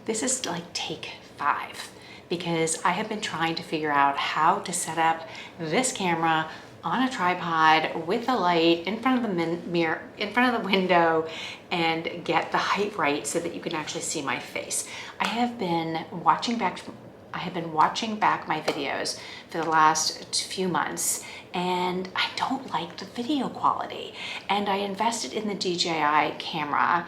This is like take 5 because I have been trying to figure out how to set up this camera on a tripod with a light in front of the mirror, in front of the window, and get the height right so that you can actually see my face. I have been watching back my videos for the last few months, and I don't like the video quality. And I invested in the DJI camera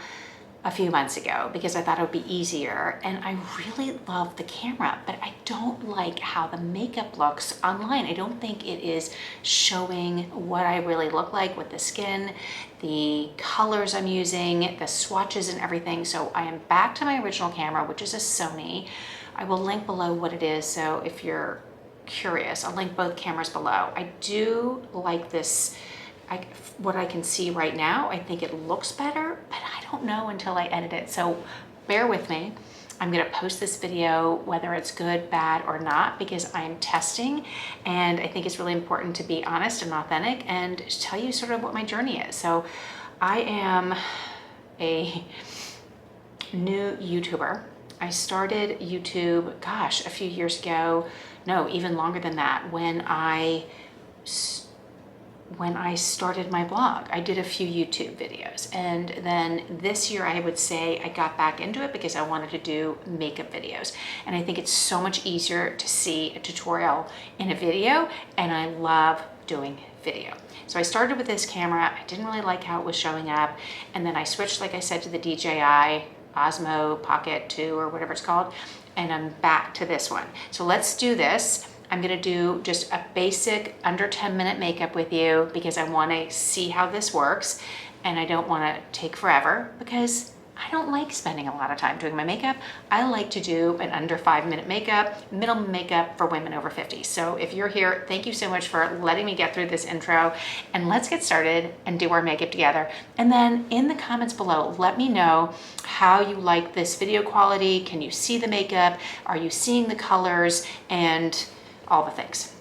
a few months ago because I thought it would be easier, and I really love the camera, but I don't like how the makeup looks online. I don't think it is showing what I really look like with the skin, the colors I'm using, the swatches and everything. So I am back to my original camera, which is a Sony. I will link below what it is, so if you're curious, I'll link both cameras below. I do like this. What I can see right now, I think it looks better, but I don't know until I edit it. So bear with me. I'm gonna post this video, whether it's good, bad, or not, because I'm testing. And I think it's really important to be honest and authentic and tell you sort of what my journey is. So I am a new YouTuber. I started YouTube, gosh, a few years ago. No, even longer than that, when I started my blog. I did a few YouTube videos, and then this year I would say I got back into it because I wanted to do makeup videos. And I think it's so much easier to see a tutorial in a video, and I love doing video. So I started with this camera. I didn't really like how it was showing up, and then I switched, like I said, to the DJI Osmo Pocket 2 or whatever it's called, and I'm back to this one. So let's do this. I'm gonna do just a basic under 10-minute makeup with you because I wanna see how this works, and I don't wanna take forever because I don't like spending a lot of time doing my makeup. I like to do an under 5-minute makeup, minimum makeup for women over 50. So if you're here, thank you so much for letting me get through this intro, and let's get started and do our makeup together. And then in the comments below, let me know how you like this video quality. Can you see the makeup? Are you seeing the colors? And all the things.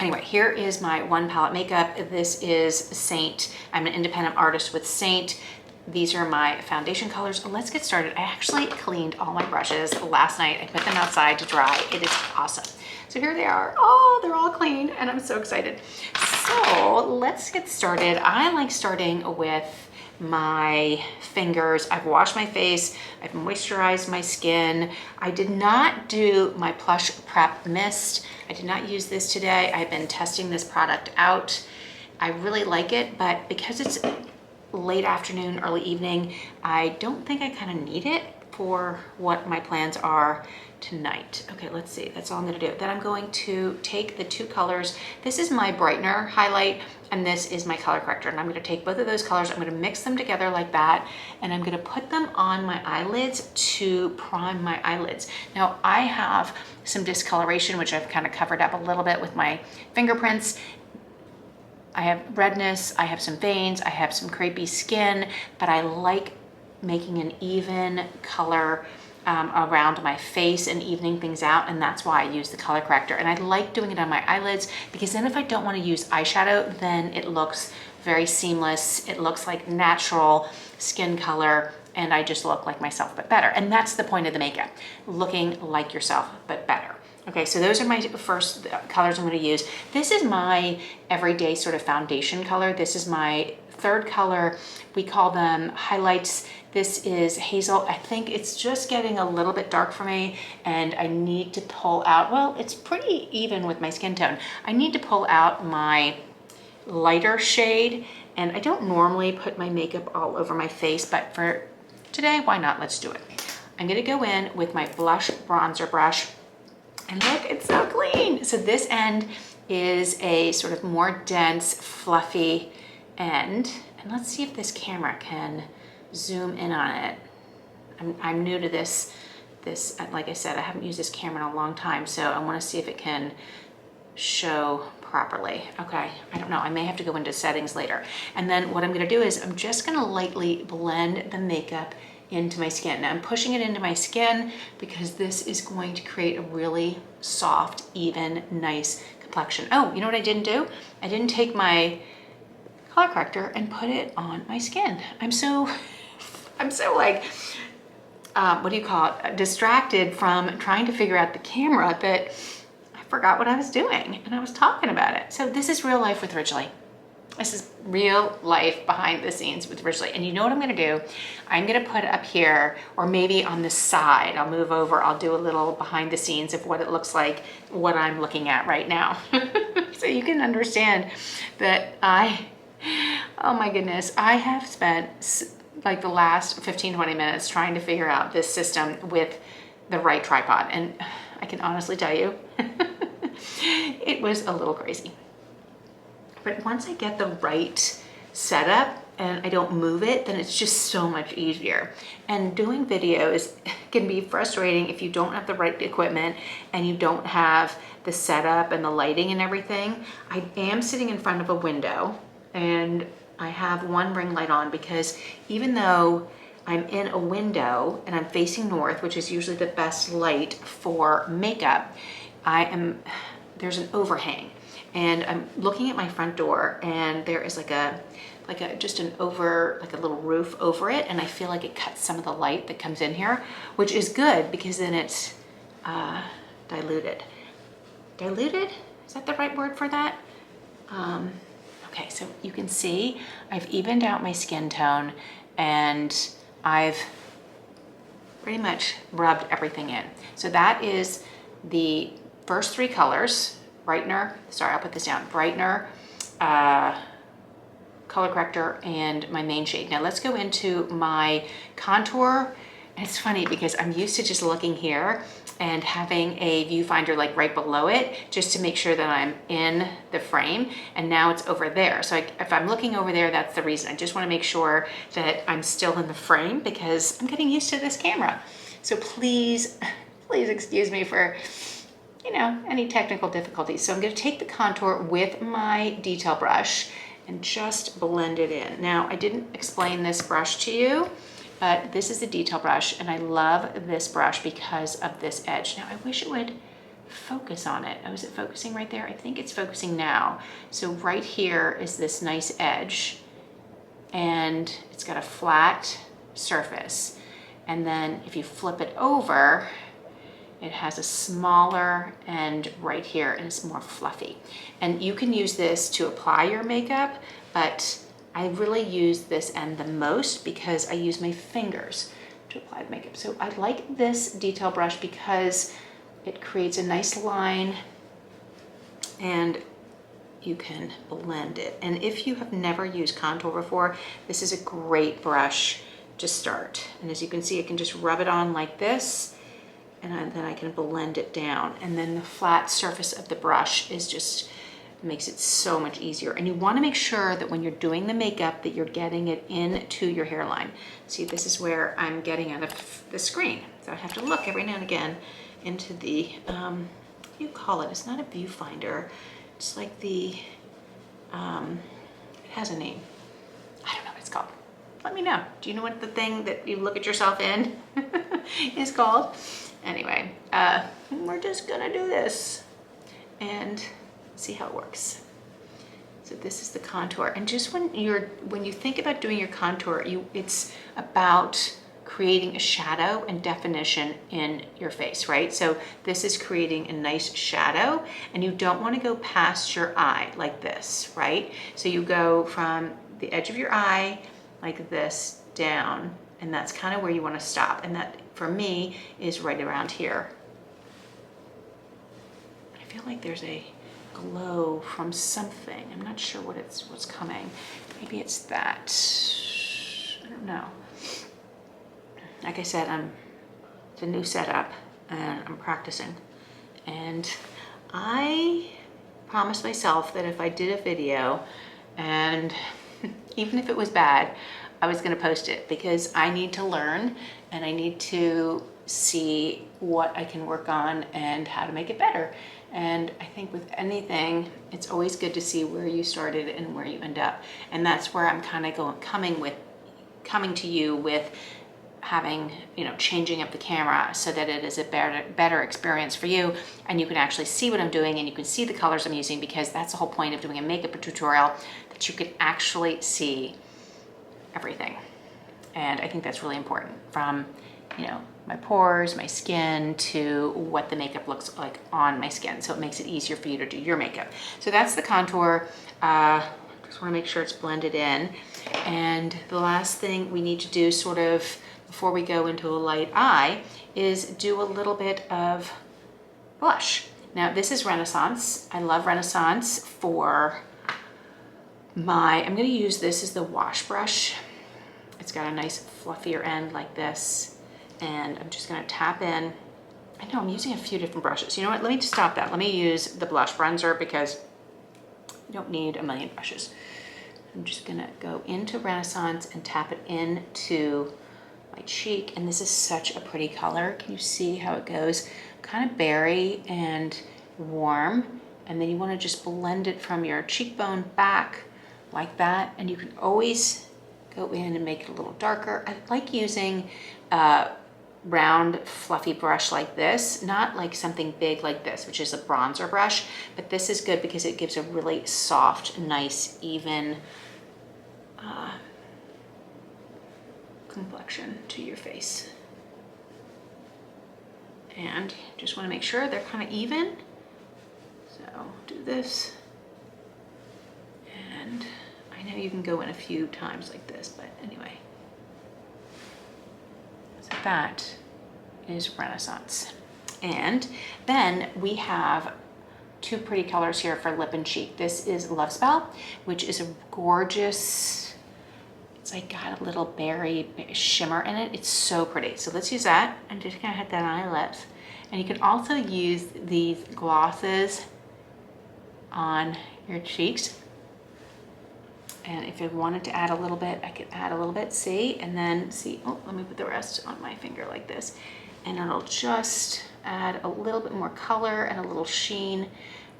Anyway, here is my one palette makeup. This is Saint. I'm an independent artist with Saint. These are my foundation colors. Let's get started. I actually cleaned all my brushes last night. I put them outside to dry. It is awesome. So here they are. Oh, they're all clean, and I'm so excited. So let's get started. I like starting with my fingers. I've washed my face. I've moisturized my skin. I did not do my Plush Prep Mist. I did not use this today. I've been testing this product out. I really like it, but because it's late afternoon, early evening, I don't think I kind of need it for what my plans are tonight. Okay, let's see. That's all I'm gonna do. Then I'm going to take the two colors. This is my Brightener Highlight, and this is my color corrector. And I'm gonna take both of those colors, I'm gonna mix them together like that, and I'm gonna put them on my eyelids to prime my eyelids. Now, I have some discoloration, which I've kind of covered up a little bit with my fingerprints. I have redness, I have some veins, I have some crepey skin, but I like making an even color around my face and evening things out, and that's why I use the color corrector. And I like doing it on my eyelids because then if I don't want to use eyeshadow, then it looks very seamless. It looks like natural skin color, and I just look like myself but better. And that's the point of the makeup, looking like yourself but better. Okay, so those are my first colors I'm going to use. This is my everyday sort of foundation color. This is my third color. We call them highlights. This is hazel. I think it's just getting a little bit dark for me, and I need to pull out, well, it's pretty even with my skin tone. I need to pull out my lighter shade, and I don't normally put my makeup all over my face, but for today, why not? Let's do it. I'm gonna go in with my blush bronzer brush, and look, it's so clean. So this end is a sort of more dense, fluffy end. And let's see if this camera can zoom in on it. I'm new to this, like I said, I haven't used this camera in a long time, so I wanna see if it can show properly. Okay, I don't know, I may have to go into settings later. And then what I'm gonna do is I'm just gonna lightly blend the makeup into my skin. Now I'm pushing it into my skin because this is going to create a really soft, even, nice complexion. Oh, you know what I didn't do? I didn't take my color corrector and put it on my skin. I'm so like what do you call it, distracted from trying to figure out the camera that I forgot what I was doing and I was talking about it. So this is real life with Ridgely. This is real life behind the scenes with Ridgely. And you know what I'm gonna do? I'm gonna put up here, or maybe on the side, I'll move over, I'll do a little behind the scenes of what it looks like, what I'm looking at right now. So you can understand that oh my goodness, I have spent like the last 15, 20 minutes trying to figure out this system with the right tripod. And I can honestly tell you, it was a little crazy. But once I get the right setup and I don't move it, then it's just so much easier. And doing videos can be frustrating if you don't have the right equipment and you don't have the setup and the lighting and everything. I am sitting in front of a window and I have one ring light on because even though I'm in a window and I'm facing north, which is usually the best light for makeup, there's an overhang. And I'm looking at my front door and there is like a little roof over it, and I feel like it cuts some of the light that comes in here, which is good because then it's diluted. Diluted? Is that the right word for that? Okay, so you can see I've evened out my skin tone and I've pretty much rubbed everything in. So that is the first three colors. Brightener, sorry, I'll put this down. Brightener, color corrector, and my main shade. Now let's go into my contour. And it's funny because I'm used to just looking here and having a viewfinder like right below it just to make sure that I'm in the frame, and now it's over there. So if I'm looking over there, that's the reason. I just want to make sure that I'm still in the frame because I'm getting used to this camera. So please excuse me for any technical difficulties. So I'm going to take the contour with my detail brush and just blend it in. Now, I didn't explain this brush to you, but this is the detail brush, and I love this brush because of this edge. Now, I wish it would focus on it. Oh, is it focusing right there? I think it's focusing now. So right here is this nice edge, and it's got a flat surface. And then if you flip it over, it has a smaller end right here and it's more fluffy. And you can use this to apply your makeup, but I really use this end the most because I use my fingers to apply the makeup. So I like this detail brush because it creates a nice line and you can blend it. And if you have never used contour before, this is a great brush to start. And as you can see, I can just rub it on like this, and then I can blend it down. And then the flat surface of the brush makes it so much easier. And you wanna make sure that when you're doing the makeup that you're getting it into your hairline. See, this is where I'm getting out of the screen. So I have to look every now and again into the, what do you call it? It's not a viewfinder. It's like it has a name. I don't know what it's called. Let me know. Do you know what the thing that you look at yourself in is called? Anyway, we're just gonna do this and see how it works. So this is the contour. And just when you think about doing your contour, it's about creating a shadow and definition in your face, right? So this is creating a nice shadow, and you don't want to go past your eye like this, right? So you go from the edge of your eye like this down, and that's kind of where you want to stop. And that, for me, is right around here. I feel like there's a glow from something. I'm not sure what's coming. Maybe it's that. I don't know. Like I said, it's a new setup and I'm practicing. And I promised myself that if I did a video, and even if it was bad, I was gonna post it because I need to learn and I need to see what I can work on and how to make it better. And I think with anything, it's always good to see where you started and where you end up. And that's where I'm kind of coming to you with having, changing up the camera so that it is a better experience for you, and you can actually see what I'm doing and you can see the colors I'm using, because that's the whole point of doing a makeup tutorial, that you can actually see everything. And I think that's really important, from you know, my pores, my skin, to what the makeup looks like on my skin. So it makes it easier for you to do your makeup. So that's the contour. Just want to make sure it's blended in. And the last thing we need to do sort of before we go into a light eye is do a little bit of blush. Now this is Renaissance. I love Renaissance for my, I'm going to use this as the wash brush. It's got a nice fluffier end like this. And I'm just going to tap in. I know I'm using a few different brushes. You know what? Let me stop that. Let me use the blush bronzer because you don't need a million brushes. I'm just going to go into Renaissance and tap it into my cheek. And this is such a pretty color. Can you see how it goes? Kind of berry and warm. And then you want to just blend it from your cheekbone back like that. And you can always go in and make it a little darker. I like using round fluffy brush like this, not like something big like this, which is a bronzer brush, but this is good because it gives a really soft, nice, even complexion to your face. And just want to make sure they're kind of even. So do this. And I know you can go in a few times like this, but anyway. So that is Renaissance. And then we have two pretty colors here for lip and cheek. This is Lovespell, which is a gorgeous, it's like got a little berry shimmer in it. It's so pretty. So let's use that and just kind of hit that on your lips. And you can also use these glosses on your cheeks. And if I wanted to add a little bit, I could add a little bit, see? And then see, oh, let me put the rest on my finger like this. And it'll just add a little bit more color and a little sheen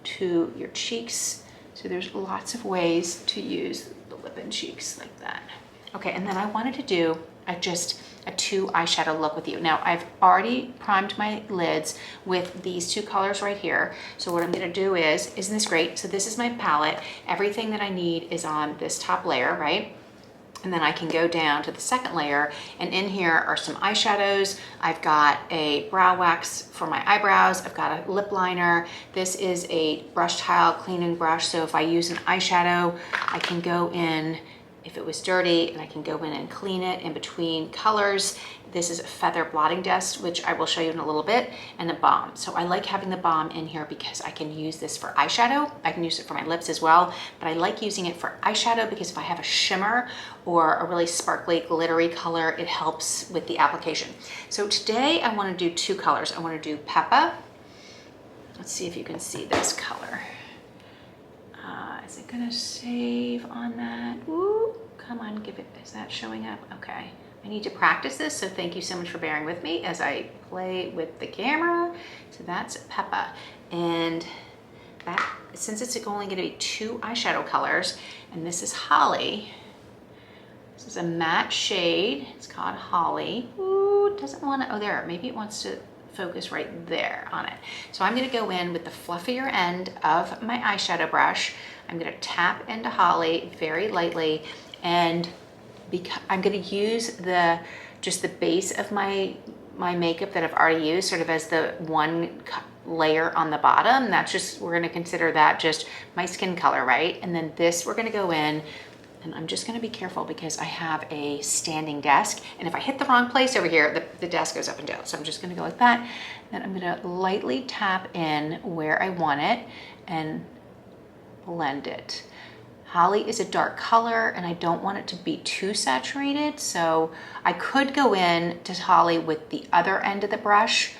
to your cheeks. So there's lots of ways to use the lip and cheeks like that. Okay, and then I wanted to do just a 2 eyeshadow look with you. Now I've already primed my lids with these 2 colors right here. So what I'm gonna do is, isn't this great? So this is my palette. Everything that I need is on this top layer, right? And then I can go down to the second layer, and in here are some eyeshadows. I've got a brow wax for my eyebrows. I've got a lip liner. This is a brush tile cleaning brush. So if I use an eyeshadow, I can go in, if it was dirty, and I can go in and clean it in between colors. This is a feather blotting dust, which I will show you in a little bit, and a balm. So I like having the balm in here because I can use this for eyeshadow. I can use it for my lips as well, but I like using it for eyeshadow because if I have a shimmer or a really sparkly, glittery color, it helps with the application. So today I want to do 2 colors. I want to do Peppa. Let's see if you can see this color. Is it gonna save on that? Ooh, come on, give it, is that showing up? Okay, I need to practice this, so thank you so much for bearing with me as I play with the camera. So that's Peppa, and that, since it's only gonna be 2 eyeshadow colors, and this is Holly. This is a matte shade, it's called Holly. Ooh, it doesn't wanna, oh there, maybe it wants to focus right there on it. So I'm gonna go in with the fluffier end of my eyeshadow brush. I'm gonna tap into Holly very lightly, and I'm gonna use just the base of my makeup that I've already used sort of as the one layer on the bottom. That's just, we're gonna consider that just my skin color, right? And then this, we're gonna go in, and I'm just gonna be careful because I have a standing desk, and if I hit the wrong place over here, the desk goes up and down. So I'm just gonna go like that. Then I'm gonna lightly tap in where I want it and blend it. Holly is a dark color and I don't want it to be too saturated. So I could go in to Holly with the other end of the brush,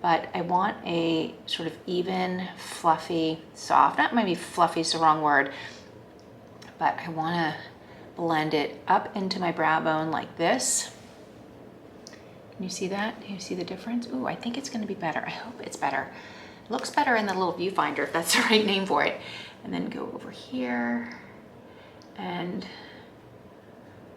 but I want a sort of even, fluffy, soft, not maybe fluffy is the wrong word, but I want to blend it up into my brow bone like this. Can you see that? Can you see the difference? Ooh, I think it's going to be better. I hope it's better. It looks better in the little viewfinder, if that's the right name for it. And then go over here. And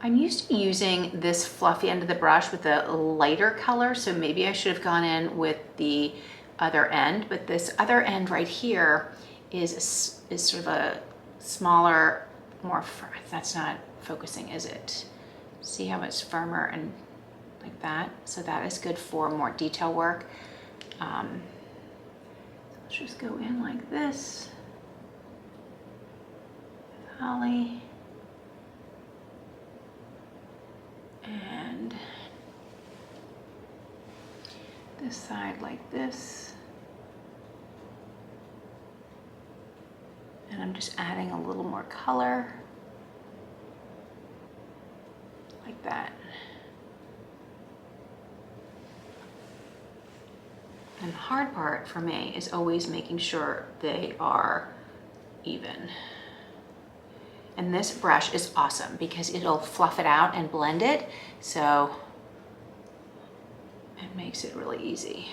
I'm used to using this fluffy end of the brush with a lighter color, so maybe I should have gone in with the other end, but this other end right here is sort of a smaller, more, that's not focusing, is it? See how it's firmer and like that. So that is good for more detail work. Let's just go in like this. Holly. And this side like this. And I'm just adding a little more color. Like that. And the hard part for me is always making sure they are even. And this brush is awesome because it'll fluff it out and blend it. So it makes it really easy.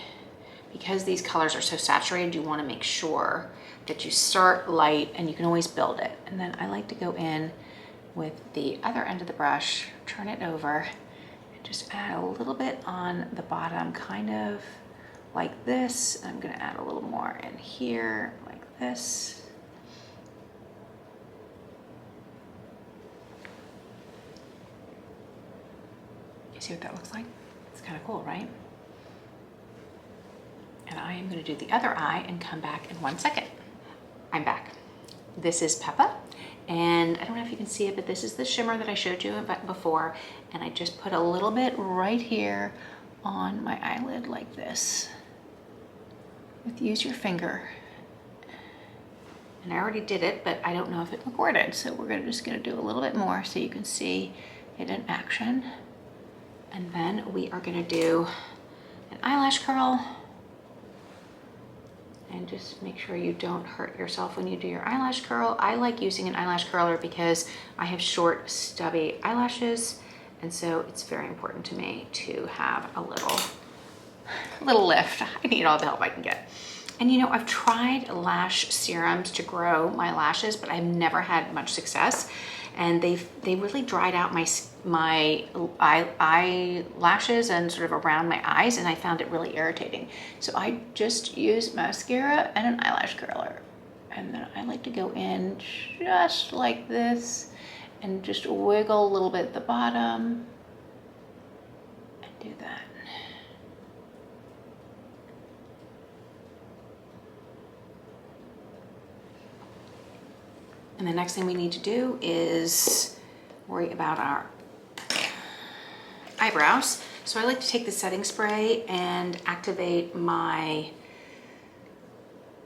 Because these colors are so saturated, you want to make sure that you start light and you can always build it. And then I like to go in with the other end of the brush, turn it over, and just add a little bit on the bottom, kind of like this. I'm gonna add a little more in here, like this. You see what that looks like? It's kind of cool, right? And I am gonna do the other eye and come back in 1 second. I'm back. This is Peppa, and I don't know if you can see it, but this is the shimmer that I showed you before, and I just put a little bit right here on my eyelid like this. Use your finger. And I already did it, but I don't know if it recorded, so we're just gonna do a little bit more so you can see it in action. And then we are gonna do an eyelash curl. And just make sure you don't hurt yourself when you do your eyelash curl. I like using an eyelash curler because I have short, stubby eyelashes, and so it's very important to me to have a little lift. I need all the help I can get. And you know, I've tried lash serums to grow my lashes, but I've never had much success. And they really dried out my eyelashes and sort of around my eyes, and I found it really irritating. So I just use mascara and an eyelash curler. And then I like to go in just like this and just wiggle a little bit at the bottom and do that. And the next thing we need to do is worry about our eyebrows. So I like to take the setting spray and activate my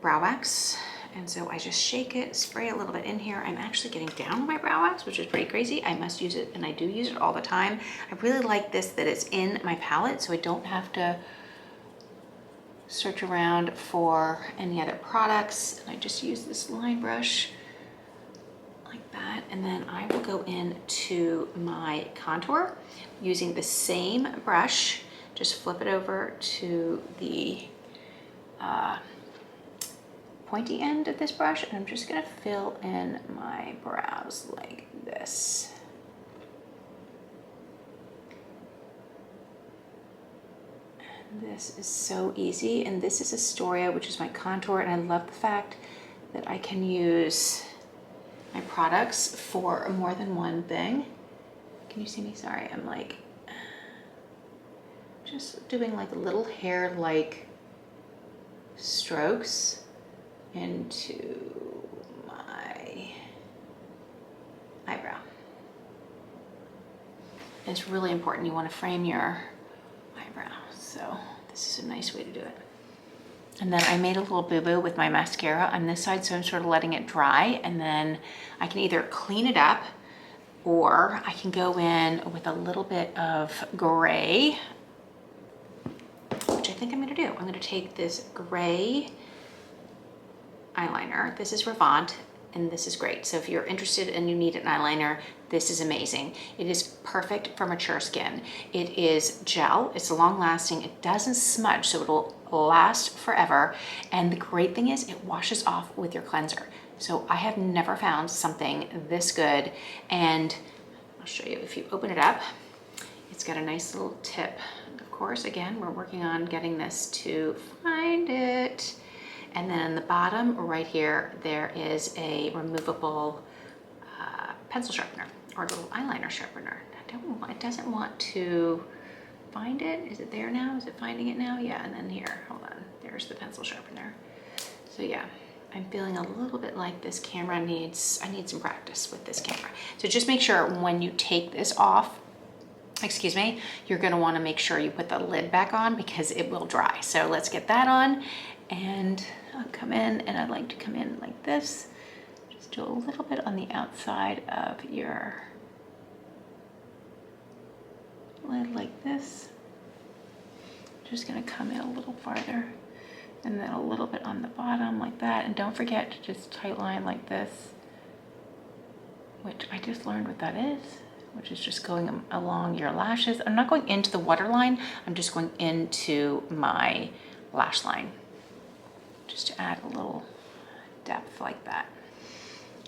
brow wax. And so I just shake it, spray a little bit in here. I'm actually getting down on my brow wax, which is pretty crazy. I must use it, and I do use it all the time. I really like this, that it's in my palette, so I don't have to search around for any other products. And I just use this line brush like that, and then I will go into my contour using the same brush. Just flip it over to the pointy end of this brush, and I'm just gonna fill in my brows like this. And this is so easy, and this is Astoria, which is my contour, and I love the fact that I can use my products for more than one thing. Can you see me? Sorry, I'm like just doing like little hair-like strokes into my eyebrow. And it's really important, you want to frame your eyebrow, so this is a nice way to do it. And then I made a little boo-boo with my mascara on this side, so I'm sort of letting it dry, and then I can either clean it up or I can go in with a little bit of gray, which I think I'm gonna do. I'm gonna take this gray eyeliner. This is Revant, and this is great. So if you're interested and you need an eyeliner, this is amazing. It is perfect for mature skin. It is gel, it's long lasting, it doesn't smudge, so it'll last forever. And the great thing is it washes off with your cleanser. So I have never found something this good. And I'll show you, if you open it up, it's got a nice little tip. Of course, again, we're working on getting this to find it. And then on the bottom right here, there is a removable pencil sharpener or a little eyeliner sharpener. It doesn't want to find it. Is it there now? Is it finding it now? Yeah, and then here, hold on. There's the pencil sharpener. So yeah, I'm feeling a little bit like this camera I need some practice with this camera. So just make sure when you take this off, excuse me, you're gonna wanna make sure you put the lid back on because it will dry. So let's get that on, and I'll come in, and I'd like to come in like this. Just do a little bit on the outside of your lid like this. Just gonna come in a little farther, and then a little bit on the bottom like that. And don't forget to just tight line like this, which I just learned what that is, which is just going along your lashes. I'm not going into the waterline, I'm just going into my lash line, just to add a little depth like that.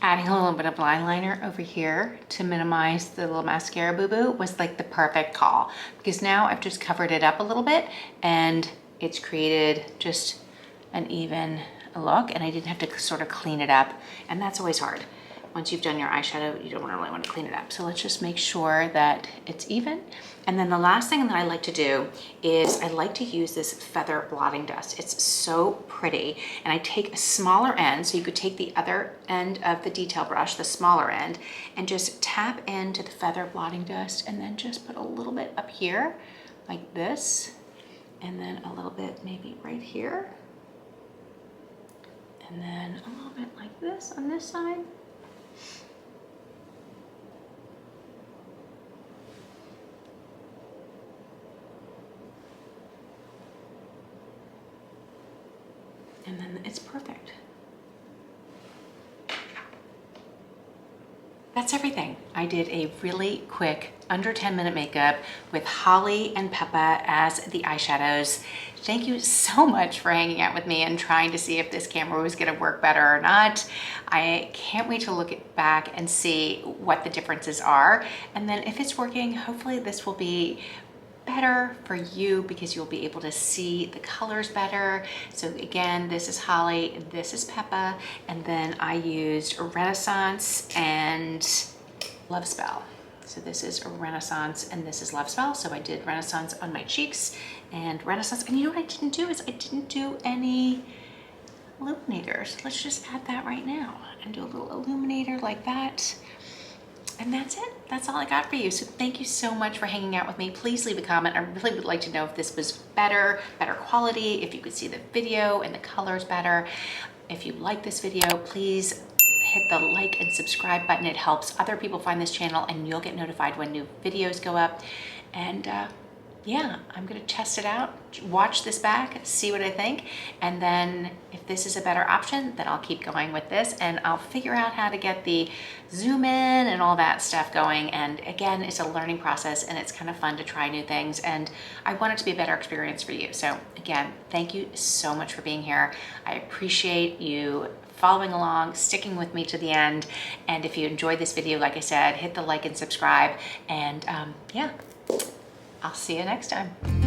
Adding a little bit of eyeliner over here to minimize the little mascara boo-boo was like the perfect call, because now I've just covered it up a little bit and it's created just an even look, and I didn't have to sort of clean it up, and that's always hard. Once you've done your eyeshadow, you don't really want to clean it up. So let's just make sure that it's even. And then the last thing that I like to do is I like to use this feather blotting dust. It's so pretty. And I take a smaller end, so you could take the other end of the detail brush, the smaller end, and just tap into the feather blotting dust, and then just put a little bit up here like this, and then a little bit maybe right here, and then a little bit like this on this side. And then it's perfect. That's everything. I did a really quick under 10-minute makeup with Holly and Peppa as the eyeshadows. Thank you so much for hanging out with me and trying to see if this camera was gonna work better or not. I can't wait to look it back and see what the differences are. And then if it's working, hopefully this will be better for you because you'll be able to see the colors better. So again, this is Holly, this is Peppa, and then I used Renaissance and Lovespell. So this is Renaissance and this is Lovespell. So I did Renaissance on my cheeks and Renaissance. And you know what I didn't do is I didn't do any illuminators. Let's just add that right now and do a little illuminator like that. And that's it. That's all I got for you. So thank you so much for hanging out with me. Please leave a comment. I really would like to know if this was better quality, if you could see the video and the colors better. If you like this video, please hit the like and subscribe button. It helps other people find this channel, and you'll get notified when new videos go up. And yeah, I'm gonna test it out, watch this back, see what I think, and then if this is a better option, then I'll keep going with this, and I'll figure out how to get the zoom in and all that stuff going. And again, it's a learning process, and it's kind of fun to try new things, and I want it to be a better experience for you. So again, thank you so much for being here. I appreciate you following along, sticking with me to the end, and if you enjoyed this video, like I said, hit the like and subscribe, and yeah, I'll see you next time.